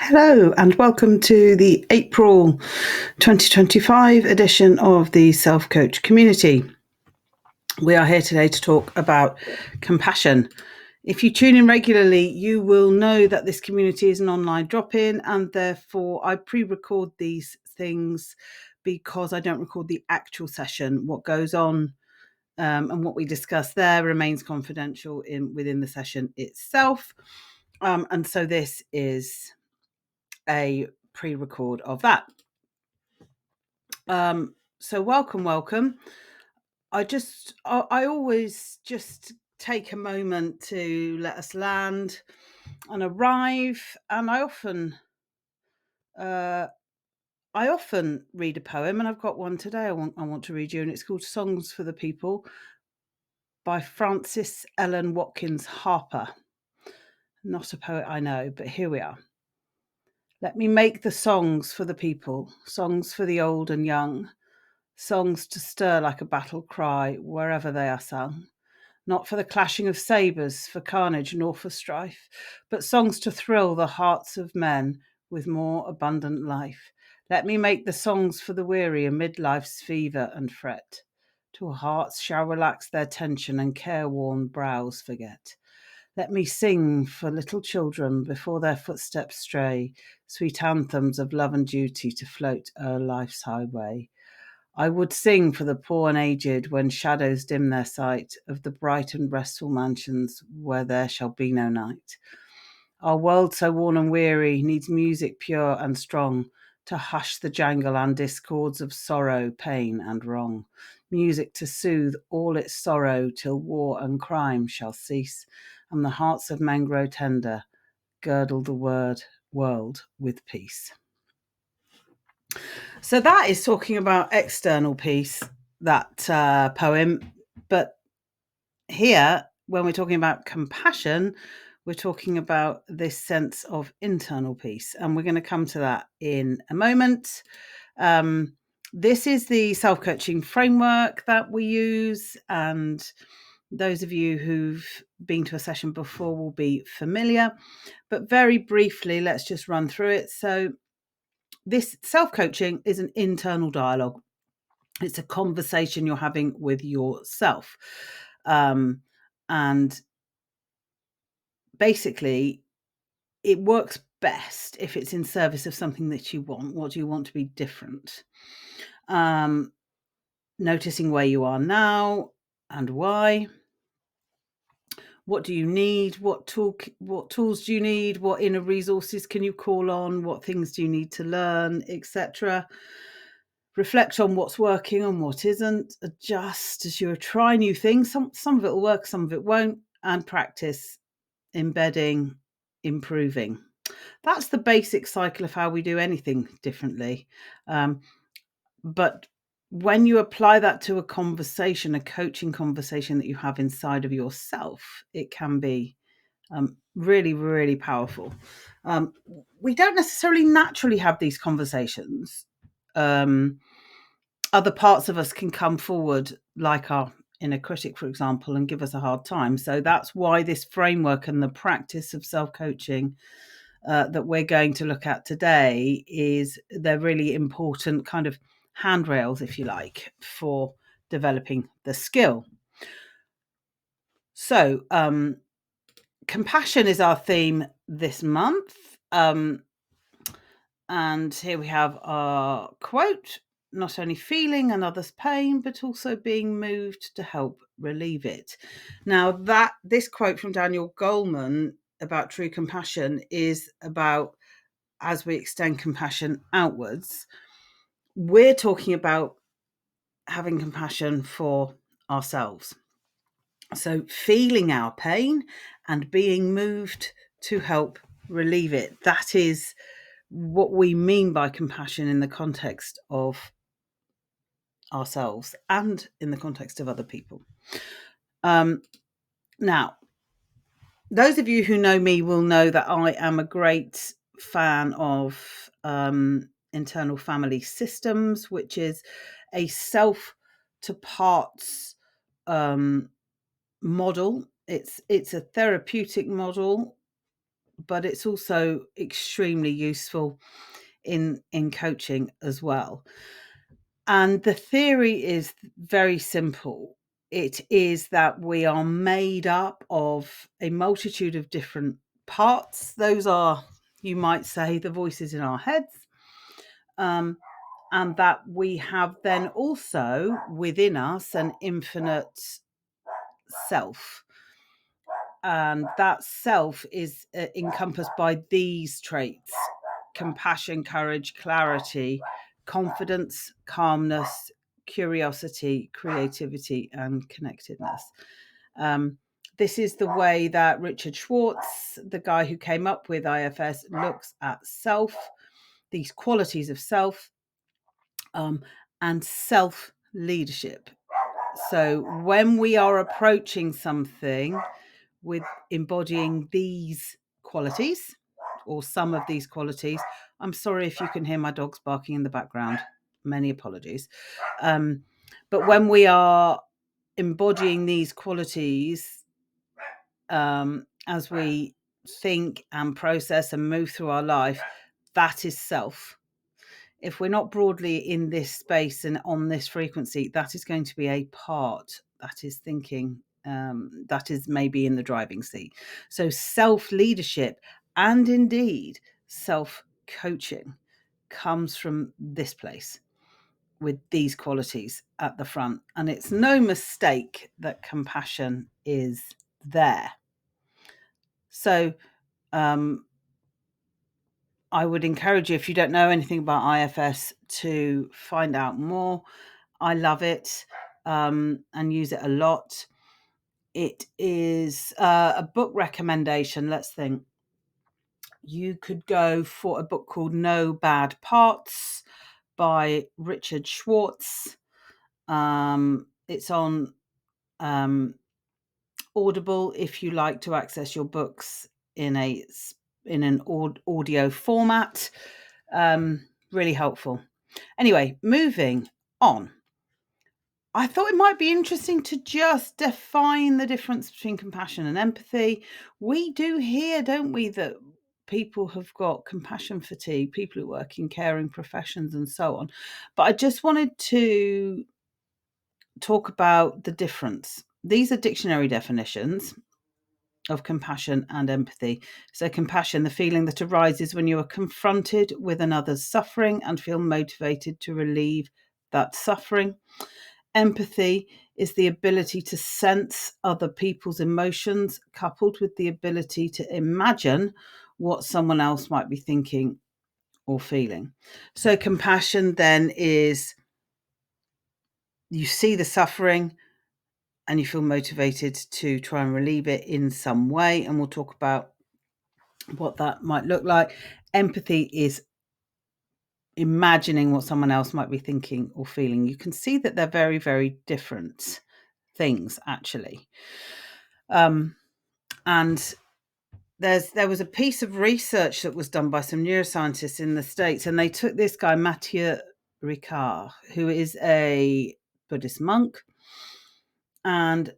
Hello and welcome to the April 2025 edition of the Self Coach Community. We are here today to talk about compassion. If you tune in regularly, you will know that this community is an online drop-in, and therefore I pre-record these things because I don't record the actual session. What goes on and what we discuss there remains confidential within the session itself. And so this is a pre-record of that. So welcome. I always just take a moment to let us land and arrive, and I often read a poem, and I've got one today I want to read you, and it's called Songs for the People by Frances Ellen Watkins Harper. Not a poet I know, but here we are. Let me make the songs for the people, songs for the old and young, songs to stir like a battle cry wherever they are sung. Not for the clashing of sabres, for carnage, nor for strife, but songs to thrill the hearts of men with more abundant life. Let me make the songs for the weary amid life's fever and fret, till hearts shall relax their tension and careworn brows forget. Let me sing for little children before their footsteps stray, sweet anthems of love and duty to float o'er life's highway. I would sing for the poor and aged when shadows dim their sight of the bright and restful mansions where there shall be no night. Our world so worn and weary needs music pure and strong to hush the jangle and discords of sorrow, pain and wrong. Music to soothe all its sorrow till war and crime shall cease and the hearts of men grow tender, girdle the world with peace. So that is talking about external peace, that poem. But here, when we're talking about compassion, we're talking about this sense of internal peace. And we're going to come to that in a moment. This is the self-coaching framework that we use. And those of you who've been to a session before will be familiar. But very briefly, let's just run through it. So this self-coaching is an internal dialogue. It's a conversation you're having with yourself. And basically, it works best if it's in service of something that you want. What do you want to be different? Noticing where you are now and why. What do you need? What tools do you need? What inner resources can you call on? What things do you need to learn, etc.? Reflect on what's working and what isn't. Adjust as you try new things. Some of it will work, some of it won't. And practice embedding, improving. That's the basic cycle of how we do anything differently. But when you apply that to a conversation, a coaching conversation that you have inside of yourself, it can be really, really powerful. We don't necessarily naturally have these conversations. Other parts of us can come forward, like our inner critic, for example, and give us a hard time. So that's why this framework and the practice of self-coaching that we're going to look at today they're really important kind of handrails, if you like, for developing the skill. So compassion is our theme this month. And here we have our quote: not only feeling another's pain, but also being moved to help relieve it. Now, this quote from Daniel Goleman about true compassion is about, as we extend compassion outwards, we're talking about having compassion for ourselves. So feeling our pain and being moved to help relieve it. That is what we mean by compassion in the context of ourselves and in the context of other people. Now, those of you who know me will know that I am a great fan of internal family systems, which is a self to parts model. It's a therapeutic model but it's also extremely useful in coaching as well. And the theory is very simple. It is that we are made up of a multitude of different parts. Those are, you might say, the voices in our heads. And that we have then also within us an infinite self. And that self is encompassed by these traits: compassion, courage, clarity, confidence, calmness, curiosity, creativity, and connectedness. This is the way that Richard Schwartz, the guy who came up with IFS, looks at self, these qualities of self, and self-leadership. So when we are approaching something with embodying these qualities, or some of these qualities, I'm sorry if you can hear my dogs barking in the background. Many apologies. But when we are embodying these qualities, as we think and process and move through our life, that is self. If we're not broadly in this space and on this frequency, that is going to be a part that is thinking, that is maybe in the driving seat. So self-leadership and indeed self-coaching comes from this place with these qualities at the front. And it's no mistake that compassion is there. So I would encourage you, if you don't know anything about IFS, to find out more. I love it and use it a lot. It is a book recommendation. Let's think. You could go for a book called No Bad Parts by Richard Schwartz. It's on Audible if you like to access your books in an audio format. Really helpful. Anyway, moving on. I thought it might be interesting to just define the difference between compassion and empathy. We do hear, don't we, that people have got compassion fatigue, people who work in caring professions and so on. But I just wanted to talk about the difference. These are dictionary definitions of compassion and empathy. So compassion, the feeling that arises when you are confronted with another's suffering and feel motivated to relieve that suffering. Empathy is the ability to sense other people's emotions, coupled with the ability to imagine what someone else might be thinking or feeling. So compassion then is, you see the suffering and you feel motivated to try and relieve it in some way. And we'll talk about what that might look like. Empathy is imagining what someone else might be thinking or feeling. You can see that they're very, very different things, actually. And there was a piece of research that was done by some neuroscientists in the States, and they took this guy, Mathieu Ricard, who is a Buddhist monk, and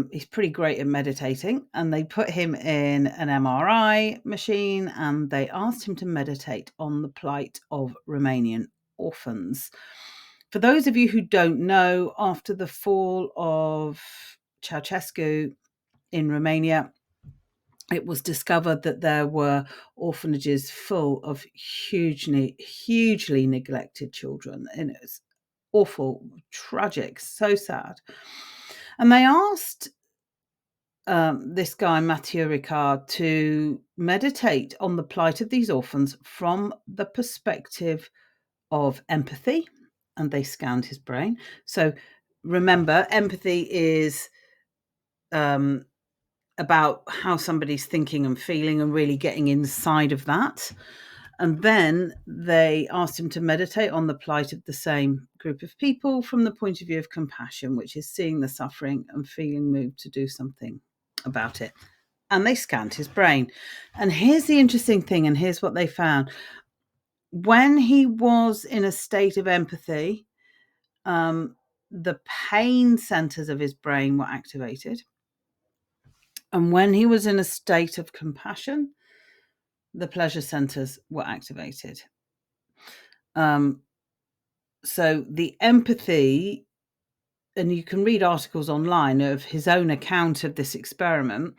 he's pretty great at meditating, and they put him in an MRI machine and they asked him to meditate on the plight of Romanian orphans. For those of you who don't know, after the fall of Ceausescu in Romania, it was discovered that there were orphanages full of hugely neglected children, and it's awful, tragic, so sad. And they asked this guy, Mathieu Ricard, to meditate on the plight of these orphans from the perspective of empathy, and they scanned his brain. So remember, empathy is about how somebody's thinking and feeling and really getting inside of that. And then they asked him to meditate on the plight of the same group of people from the point of view of compassion, which is seeing the suffering and feeling moved to do something about it. And they scanned his brain. And here's the interesting thing, and here's what they found. When he was in a state of empathy, the pain centers of his brain were activated. And when he was in a state of compassion, the pleasure centers were activated. So the empathy, and you can read articles online of his own account of this experiment,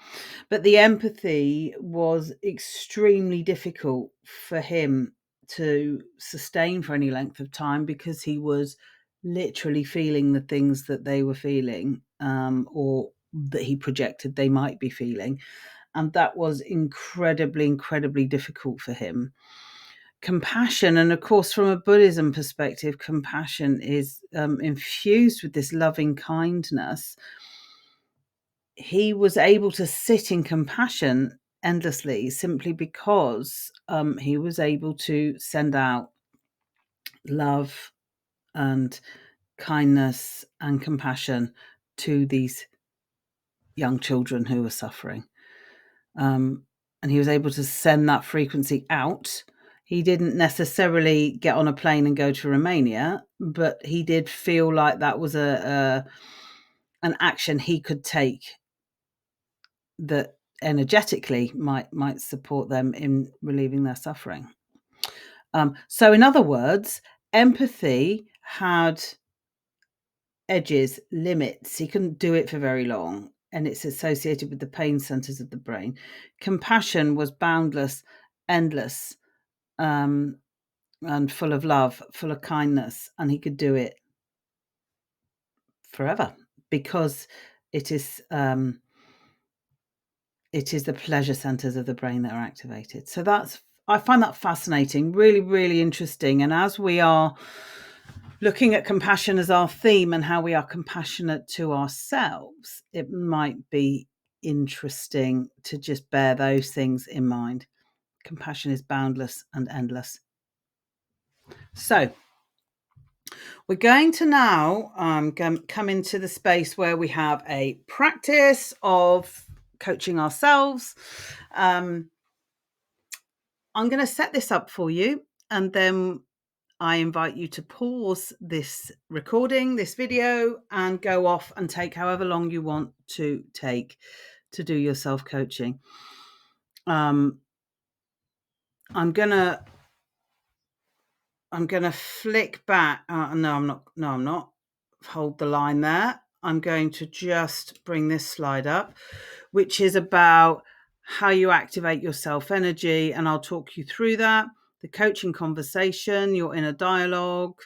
but the empathy was extremely difficult for him to sustain for any length of time, because he was literally feeling the things that they were feeling, or that he projected they might be feeling. And that was incredibly difficult for him. Compassion, and of course, from a Buddhism perspective, compassion is infused with this loving kindness. He was able to sit in compassion endlessly simply because he was able to send out love and kindness and compassion to these young children who were suffering. And he was able to send that frequency out. He didn't necessarily get on a plane and go to Romania, but he did feel like that was an action he could take that energetically might support them in relieving their suffering. So in other words, empathy had edges, limits. He couldn't do it for very long, and it's associated with the pain centers of the brain. Compassion was boundless, endless, and full of love, full of kindness, and he could do it forever, because it is the pleasure centers of the brain that are activated. So I find that fascinating, really interesting. And as we are looking at compassion as our theme and how we are compassionate to ourselves, it might be interesting to just bear those things in mind. Compassion is boundless and endless. So we're going to now come into the space where we have a practice of coaching ourselves. I'm going to set this up for you, and then I invite you to pause this recording, this video, and go off and take however long you want to take to do your self-coaching. I'm gonna flick back. No, I'm not. Hold the line there. I'm going to just bring this slide up, which is about how you activate your self-energy, and I'll talk you through that. The coaching conversation, your inner dialogue,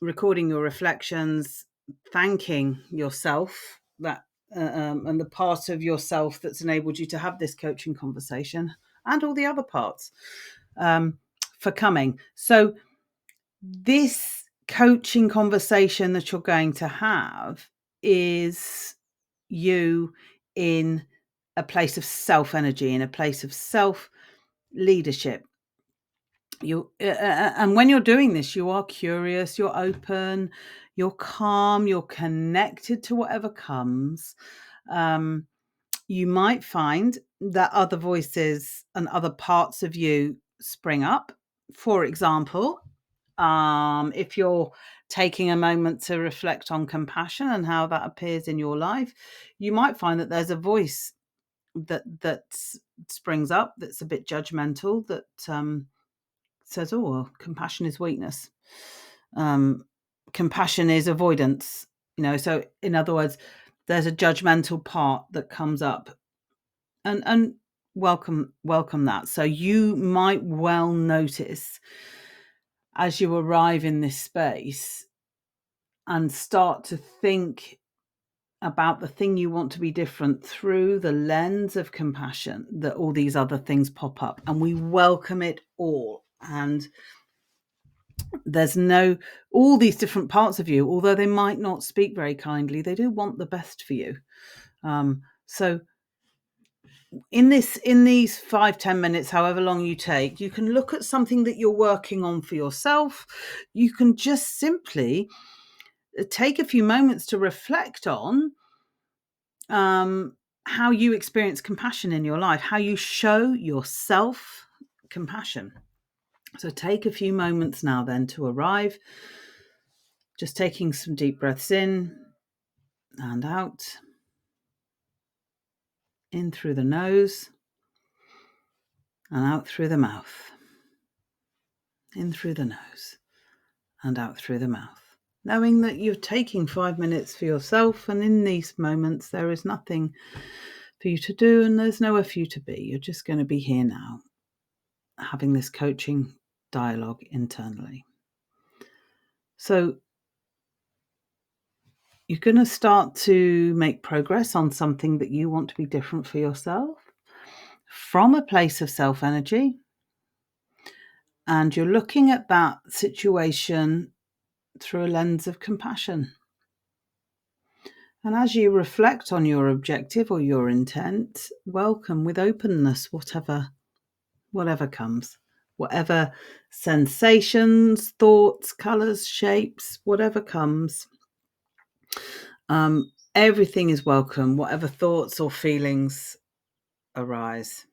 recording your reflections, thanking yourself, that and the part of yourself that's enabled you to have this coaching conversation, and all the other parts for coming. So this coaching conversation that you're going to have is you in a place of self-energy, in a place of self-leadership. And when you're doing this, you are curious, you're open, you're calm, you're connected to whatever comes. You might find that other voices and other parts of you spring up. For example, if you're taking a moment to reflect on compassion and how that appears in your life, you might find that there's a voice that springs up that's a bit judgmental, that says, "Oh, well, compassion is weakness. Compassion is avoidance." So in other words, there's a judgmental part that comes up, and welcome that. So you might well notice, as you arrive in this space and start to think about the thing you want to be different through the lens of compassion, that all these other things pop up, and we welcome it all. And there's all these different parts of you, although they might not speak very kindly, they do want the best for you. So in these 5-10 minutes, however long you take, you can look at something that you're working on for yourself. You can just simply take a few moments to reflect on how you experience compassion in your life, how you show yourself compassion. So take a few moments now then to arrive, just taking some deep breaths in and out, in through the nose and out through the mouth. In through the nose and out through the mouth. Knowing that you're taking 5 minutes for yourself, and in these moments there is nothing for you to do and there's nowhere for you to be. You're just going to be here now, having this coaching dialogue internally. So you're going to start to make progress on something that you want to be different for yourself from a place of self-energy. And you're looking at that situation through a lens of compassion. And as you reflect on your objective or your intent, welcome with openness whatever comes, whatever sensations, thoughts, colours, shapes, whatever comes. Everything is welcome, whatever thoughts or feelings arise.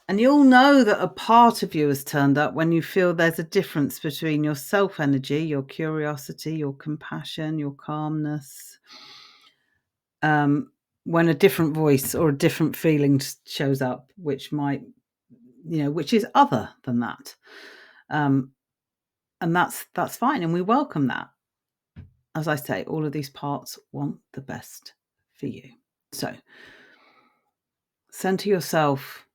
And you'll know that a part of you has turned up when you feel there's a difference between your self-energy, your curiosity, your compassion, your calmness, when a different voice or a different feeling shows up, which might, which is other than that. And that's fine. And we welcome that. As I say, all of these parts want the best for you. So center yourself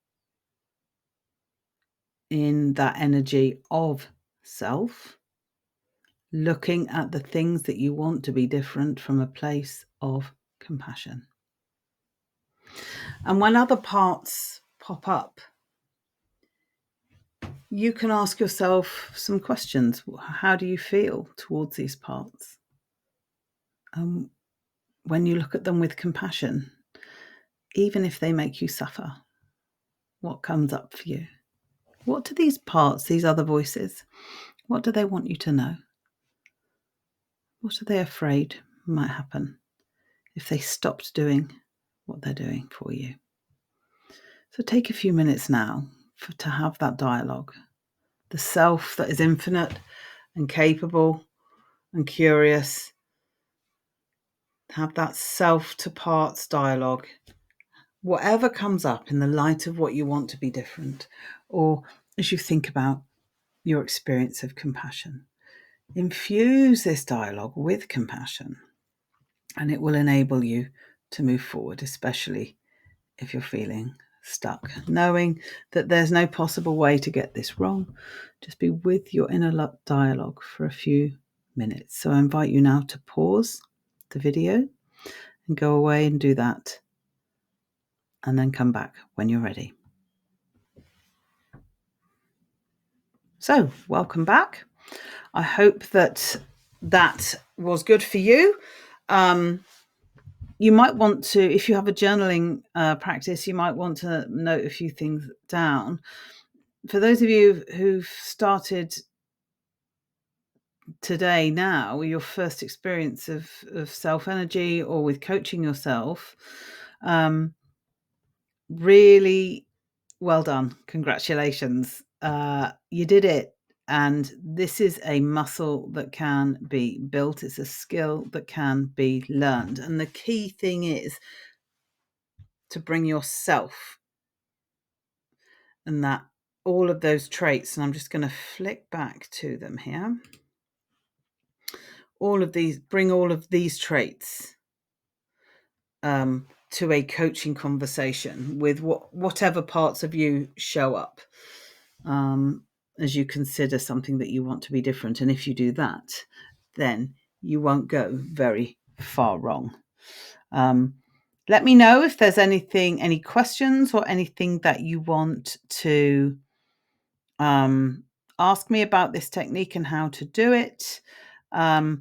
in that energy of self, looking at the things that you want to be different from a place of compassion. And when other parts pop up, you can ask yourself some questions. How do you feel towards these parts? When you look at them with compassion, even if they make you suffer, what comes up for you? What do these parts, these other voices, what do they want you to know? What are they afraid might happen if they stopped doing what they're doing for you? So take a few minutes now to have that dialogue. The self that is infinite and capable and curious. Have that self to parts dialogue. Whatever comes up in the light of what you want to be different, or as you think about your experience of compassion, infuse this dialogue with compassion, and it will enable you to move forward, especially if you're feeling stuck, knowing that there's no possible way to get this wrong. Just be with your inner dialogue for a few minutes. So I invite you now to pause the video and go away and do that, and then come back when you're ready. So welcome back. I hope that was good for you. You might want to, if you have a journaling practice, you might want to note a few things down. For those of you who've started today now, your first experience of self-energy or with coaching yourself, really well done. Congratulations. You did it. And this is a muscle that can be built. It's a skill that can be learned. And the key thing is to bring yourself and that all of those traits. And I'm just going to flick back to them here. Bring all of these traits to a coaching conversation with whatever parts of you show up. As you consider something that you want to be different. And if you do that, then you won't go very far wrong. Let me know if there's any questions or anything that you want to ask me about this technique and how to do it. Our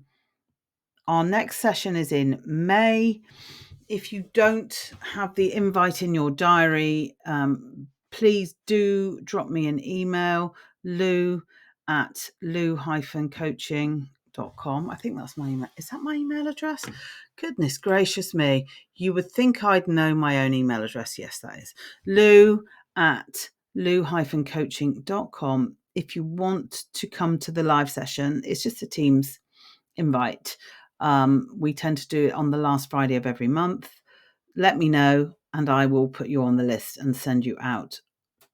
next session is in May. If you don't have the invite in your diary, please do drop me an email, lou@lou-coaching.com. I think that's my email. Is that my email address? Goodness gracious me. You would think I'd know my own email address. Yes, that is lou@lou-coaching.com. If you want to come to the live session, it's just a Teams invite. We tend to do it on the last Friday of every month. Let me know and I will put you on the list and send you out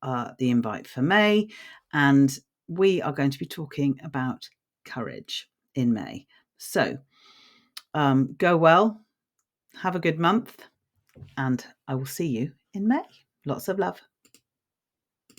the invite for May, and we are going to be talking about courage in May. So go well, have a good month, and I will see you in May. Lots of love.